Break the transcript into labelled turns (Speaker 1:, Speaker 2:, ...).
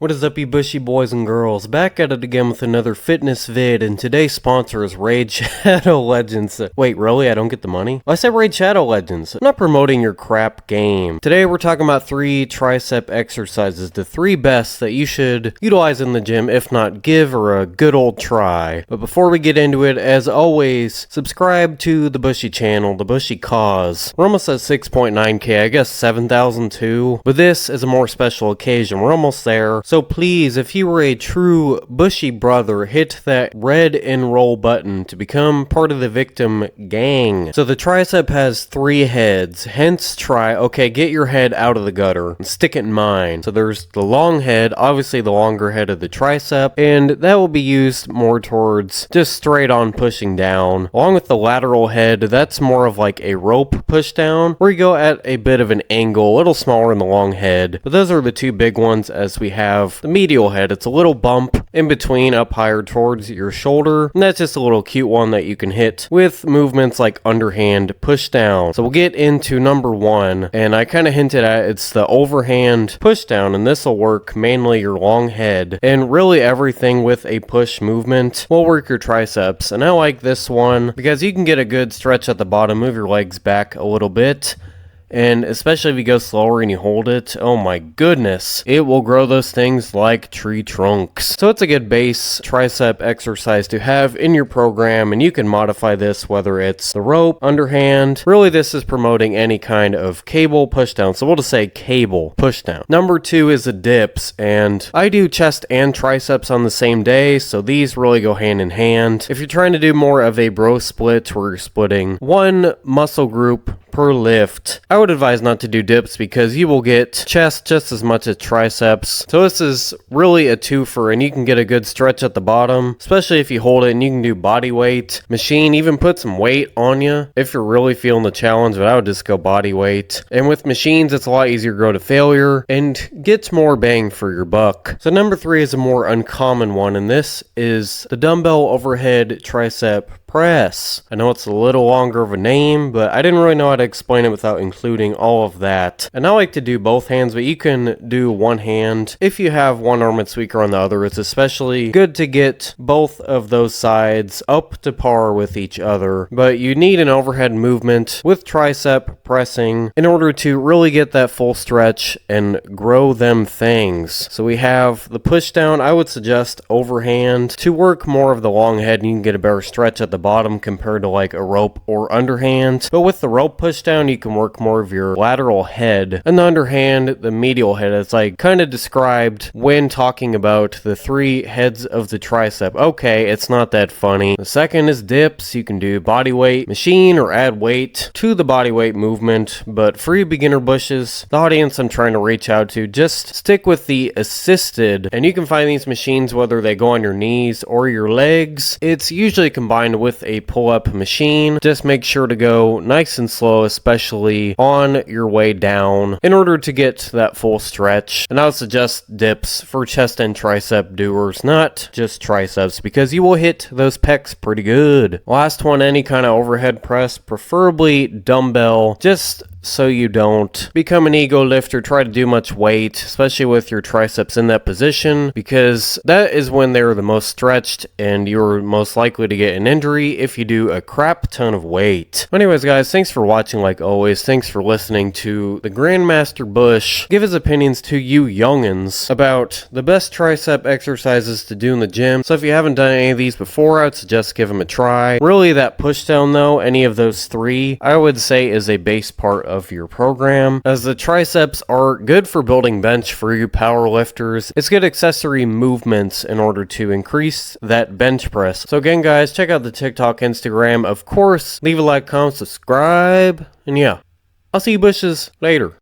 Speaker 1: What is up, you bushy boys and girls? Back at it again with another fitness vid, and today's sponsor is Raid Shadow Legends. Wait, really? I don't get the money? Well, I said Raid Shadow Legends. I'm not promoting your crap game. Today we're talking about 3 tricep exercises, the 3 best that you should utilize in the gym, if not give her a good old try. But before we get into it, as always, subscribe to the Bushy channel, the Bushy Cause. We're almost at 6.9k, I guess 7,002. But this is a more special occasion. We're almost there. So please, if you were a true Bushy brother, hit that red enroll button to become part of the victim gang. So the tricep has 3 heads, hence okay, get your head out of the gutter and stick it in mine. So there's the long head, obviously the longer head of the tricep, and that will be used more towards just straight on pushing down. Along with the lateral head, that's more of like a rope push down, where you go at a bit of an angle, a little smaller in the long head. But those are the 2 big ones, as we have the medial head. It's a little bump in between up higher towards your shoulder, and that's just a little cute one that you can hit with movements like underhand push down. So we'll get into number 1, and I kind of hinted at it's the overhand push down, and this will work mainly your long head, and really everything with a push movement will work your triceps. And I like this one because you can get a good stretch at the bottom, move your legs back a little bit. And especially if you go slower and you hold it, oh my goodness, it will grow those things like tree trunks. So it's a good base tricep exercise to have in your program, and you can modify this whether it's the rope, underhand. Really, this is promoting any kind of cable pushdown. So we'll just say cable pushdown. Number 2 is the dips, and I do chest and triceps on the same day, so these really go hand in hand. If you're trying to do more of a bro split where you're splitting one muscle group per lift, I would advise not to do dips because you will get chest just as much as triceps. So this is really a twofer, and you can get a good stretch at the bottom, especially if you hold it, and you can do body weight, machine, even put some weight on you if you're really feeling the challenge, but I would just go body weight. And with machines, it's a lot easier to go to failure and gets more bang for your buck. So number 3 is a more uncommon one, and this is the dumbbell overhead tricep press. I know it's a little longer of a name, but I didn't really know how to explain it without including all of that. And I like to do both hands, but you can do one hand. If you have one arm that's weaker on the other, it's especially good to get both of those sides up to par with each other. But you need an overhead movement with tricep pressing in order to really get that full stretch and grow them things. So we have the push down. I would suggest overhand to work more of the long head, and you can get a better stretch at the bottom compared to like a rope or underhand. But with the rope push down, you can work more of your lateral head, and the underhand, the medial head. It's like kind of described when talking about the 3 heads of the tricep. Okay, it's not that funny. The second is dips. You can do body weight, machine, or add weight to the body weight movement. But for you beginner bushes, the audience I'm trying to reach out to, just stick with the assisted, and you can find these machines whether they go on your knees or your legs. It's usually combined with a pull-up machine. Just make sure to go nice and slow, especially on your way down, in order to get that full stretch. And I would suggest dips for chest and tricep doers, not just triceps, because you will hit those pecs pretty good. Last one, any kind of overhead press, preferably dumbbell, just so you don't become an ego lifter, try to do much weight, especially with your triceps in that position, because that is when they're the most stretched and you're most likely to get an injury if you do a crap ton of weight. Anyways, guys, thanks for watching like always. Thanks for listening to the Grandmaster Bush give his opinions to you youngins about the best tricep exercises to do in the gym. So if you haven't done any of these before, I would suggest give them a try. Really, that push down though, any of those 3, I would say is a base part of your program, as the triceps are good for building bench for you power lifters. It's good accessory movements in order to increase that bench press. So again, guys, check out the TikTok, Instagram, of course, leave a like, comment, subscribe, and yeah, I'll see you bushes later.